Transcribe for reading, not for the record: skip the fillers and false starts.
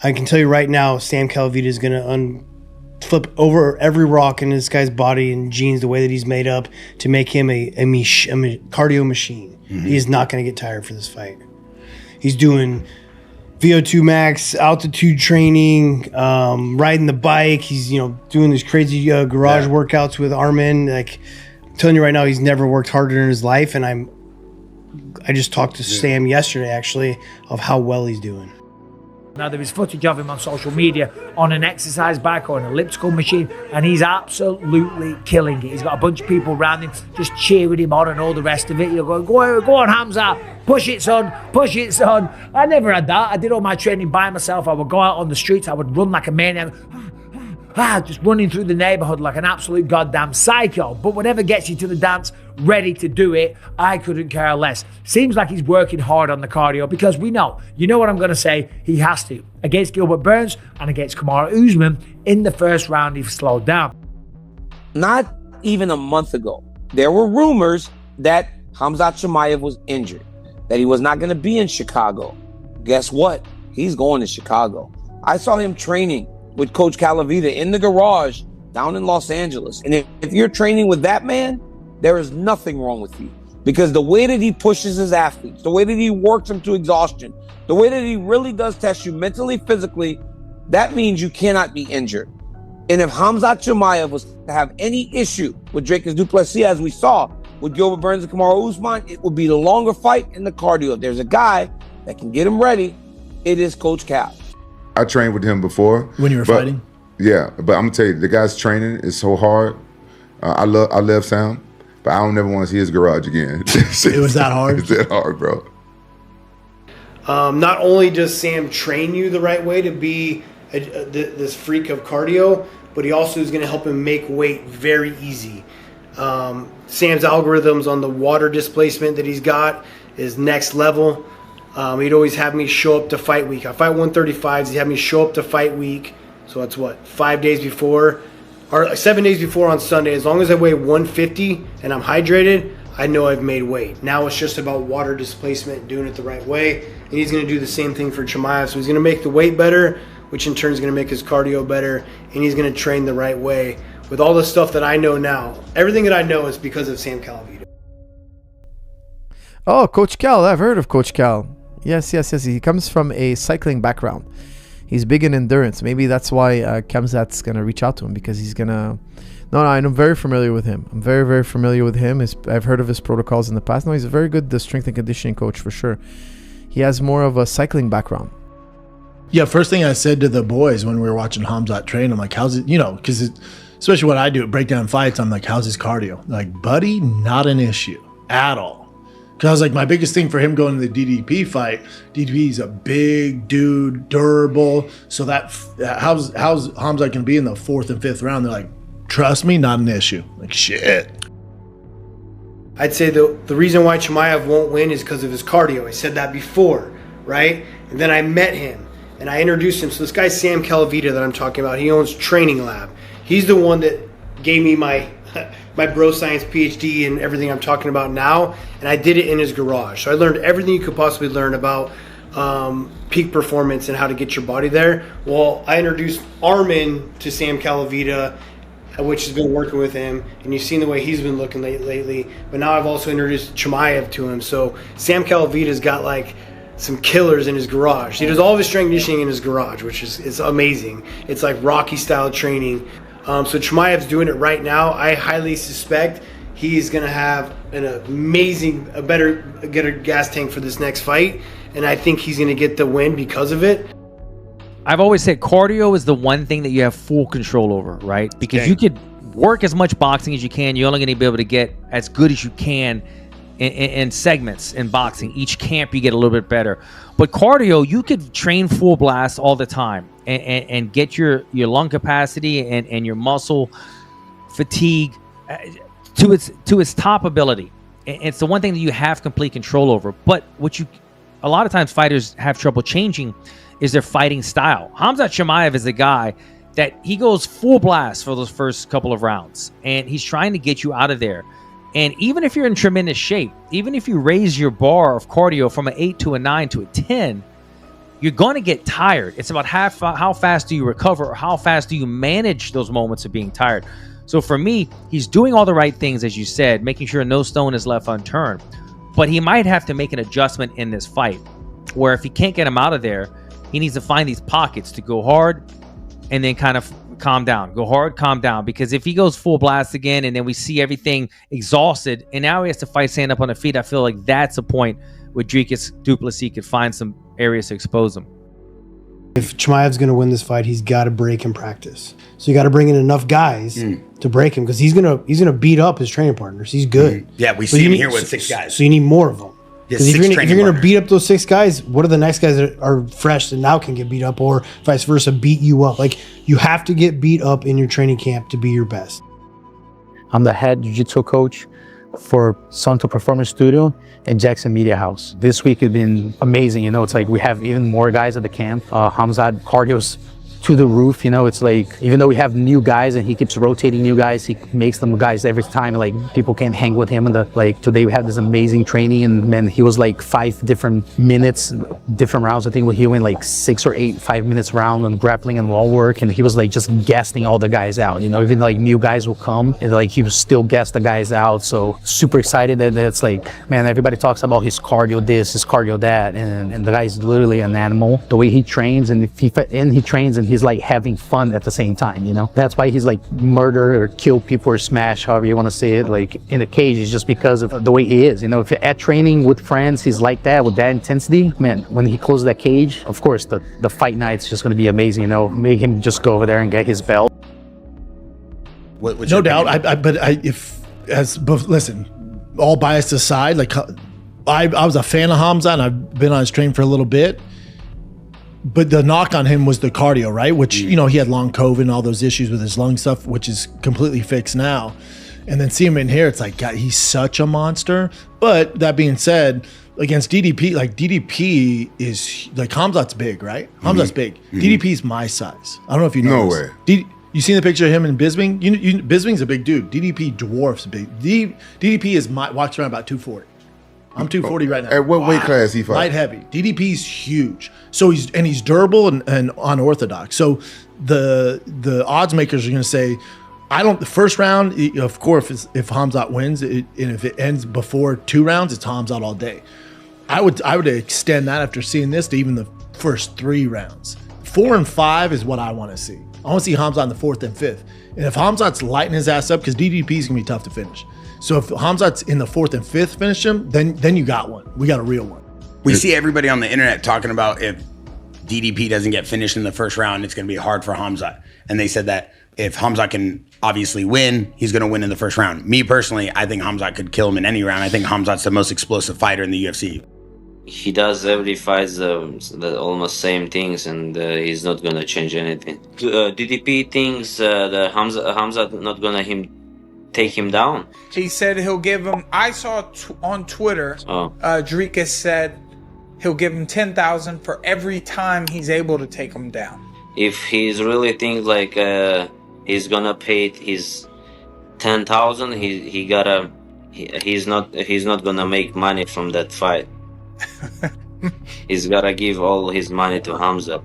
I can tell you right now, Sam Calavita is going to flip over every rock in this guy's body and genes the way that he's made up to make him a cardio machine. Mm-hmm. He is not going to get tired for this fight. He's doing VO2 max, altitude training, riding the bike. He's doing these crazy garage workouts with Armin. Like, I'm telling you right now, he's never worked harder in his life. And I just talked to Sam yesterday, actually, of how well he's doing. Now, there is footage of him on social media on an exercise bike or an elliptical machine, and he's absolutely killing it. He's got a bunch of people around him just cheering him on and all the rest of it. You're going, go on, Khamzat, push it, son, push it, son. I never had that. I did all my training by myself. I would go out on the streets. I would run like a maniac. Just running through the neighborhood like an absolute goddamn psycho. But whatever gets you to the dance, ready to do it, I couldn't care less. Seems like he's working hard on the cardio because we know, you know what I'm going to say, he has to. Against Gilbert Burns and against Kamaru Usman, in the first round, he slowed down. Not even a month ago, there were rumors that Khamzat Chimaev was injured, that he was not going to be in Chicago. Guess what? He's going to Chicago. I saw him training with Coach Calavita in the garage down in Los Angeles. And if you're training with that man, there is nothing wrong with you. Because the way that he pushes his athletes, the way that he works them to exhaustion, the way that he really does test you mentally, physically, that means you cannot be injured. And if Khamzat Chimaev was to have any issue with Dricus du Plessis, as we saw with Gilbert Burns and Kamaru Usman, it would be the longer fight and the cardio. If there's a guy that can get him ready, it is Coach Cal. I trained with him before. When you were fighting? Yeah, but I'm gonna tell you, the guy's training is so hard. I love Sam, but I don't never want to see his garage again. It was that hard? It's that hard, bro. Not only does Sam train you the right way to be this freak of cardio, but he also is going to help him make weight very easy. Sam's algorithms on the water displacement that he's got is next level. He'd always have me show up to fight week. I fight 135s. He'd have me show up to fight week. So that's 5 days before, or 7 days before on Sunday. As long as I weigh 150 and I'm hydrated, I know I've made weight. Now it's just about water displacement, doing it the right way. And he's going to do the same thing for Chimaev. So he's going to make the weight better, which in turn is going to make his cardio better. And he's going to train the right way. With all the stuff that I know now, everything that I know is because of Sam Calavita. Oh, Coach Cal. I've heard of Coach Cal. Yes. He comes from a cycling background. He's big in endurance. Maybe that's why Khamzat's going to reach out to him, because he's going to... No, I'm very familiar with him. I'm very, very familiar with him. I've heard of his protocols in the past. No, he's a very good strength and conditioning coach for sure. He has more of a cycling background. Yeah, first thing I said to the boys when we were watching Khamzat train, I'm like, how's it, because especially what I do at breakdown fights, I'm like, how's his cardio? Like, buddy, not an issue at all. Because I was like, my biggest thing for him going to the DDP fight, DDP's a big dude, durable. So how's Khamzat going to be in the 4th and 5th round? They're like, trust me, not an issue. Like, shit. I'd say the reason why Chimaev won't win is because of his cardio. I said that before, right? And then I met him and I introduced him. So this guy, Sam Calavita, that I'm talking about, he owns Training Lab. He's the one that gave me my bro science PhD and everything I'm talking about now. And I did it in his garage. So I learned everything you could possibly learn about peak performance and how to get your body there. Well, I introduced Armin to Sam Calavita, which has been working with him, and you've seen the way he's been looking lately. But now I've also introduced Chimaev to him. So Sam Calavita's got like some killers in his garage. He does all of his strength conditioning in his garage, which is amazing. It's like Rocky style training. So Chimaev's doing it right now. I highly suspect he's going to have a better gas tank for this next fight, and I think he's going to get the win because of it. I've always said cardio is the one thing that you have full control over, right? Because you could work as much boxing as you can. You're only going to be able to get as good as you can in segments in boxing. Each camp you get a little bit better. But cardio, you could train full blast all the time and get your lung capacity and your muscle fatigue to its top ability. It's the one thing that you have complete control over. But a lot of times fighters have trouble changing is their fighting style. Khamzat Chimaev is a guy that he goes full blast for those first couple of rounds, and he's trying to get you out of there. And even if you're in tremendous shape, even if you raise your bar of cardio from an 8 to a 9 to a 10, you're going to get tired. It's about how fast do you recover, or how fast do you manage those moments of being tired. So for me, he's doing all the right things, as you said, making sure no stone is left unturned. But he might have to make an adjustment in this fight, where if he can't get him out of there, he needs to find these pockets to go hard and then kind of calm down. Go hard, calm down. Because if he goes full blast again and then we see everything exhausted and now he has to fight stand up on the feet, I feel like that's a point where Dricus du Plessis could find some areas to expose him. If Chimaev's going to win this fight, he's got to break in practice. So you got to bring in enough guys to break him, because he's gonna beat up his training partners. He's good. Yeah, we see him here with 6 guys. So you need more of them. Because if you're going to beat up those 6 guys, what are the next guys that are fresh and now can get beat up, or vice versa, beat you up? Like, you have to get beat up in your training camp to be your best. I'm the head jiu-jitsu coach for Santo Performance Studio and Jackson Media House. This week has been amazing. You know, it's like we have even more guys at the camp. Khamzat cardio's to the roof. You know, it's like, even though we have new guys and he keeps rotating new guys, he makes them guys every time. Like, people can't hang with him. And like today we had this amazing training, and man, he was like 5 different minutes, different rounds. I think he went like 6 or 8 5-minute round on grappling and wall work, and he was like just gassing all the guys out. You know, even like new guys will come and like he was still gas the guys out. So super excited that it's like, man, everybody talks about his cardio this, his cardio that, and the guy's literally an animal. The way he trains, and he trains and he's like having fun at the same time, you know. That's why he's like murder or kill people or smash, however you want to say it, like in the cage, is just because of the way he is. You know, if at training with friends he's like that, with that intensity, man, when he closes that cage, of course the fight night's just going to be amazing. You know, make him just go over there and get his belt. No doubt. Listen, all bias aside, like I was a fan of Khamzat, and I've been on his train for a little bit. But the knock on him was the cardio, right? Which, you know, he had long COVID and all those issues with his lung stuff, which is completely fixed now. And then see him in here, it's like, God, he's such a monster. But that being said, against DDP, like DDP is like, Khamzat's big, right? Khamzat's big. DDP's my size. I don't know if you know. No way. You seen the picture of him in Bisping? Bisping's a big dude. DDP dwarfs big. DDP is walks around about 240. I'm 240 right now. At what weight class he fight? Light heavy. DDP's huge. So he's durable and unorthodox. So the odds makers are going to say, the first round, of course, if Khamzat wins, and if it ends before 2 rounds, it's Khamzat all day. I would extend that after seeing this to even the first 3 rounds. 4 and 5 is what I want to see. I want to see Khamzat in the 4th and 5th. And if Khamzat's lighting his ass up, because DDP is going to be tough to finish. So if Khamzat's in the 4th and 5th finish him, then you got one. We got a real one. We see everybody on the internet talking about if DDP doesn't get finished in the first round, it's going to be hard for Khamzat. And they said that if Khamzat can obviously win, he's going to win in the first round. Me personally, I think Khamzat could kill him in any round. I think Khamzat's the most explosive fighter in the UFC. He does every fight the almost same things, and he's not going to change anything. DDP thinks that Khamzat not going to take him down. He said he'll give him. I saw on Twitter. Dricus said he'll give him 10,000 for every time he's able to take him down. If he's really think like he's gonna pay his 10,000, he's not gonna make money from that fight. He's gotta give all his money to Khamzat.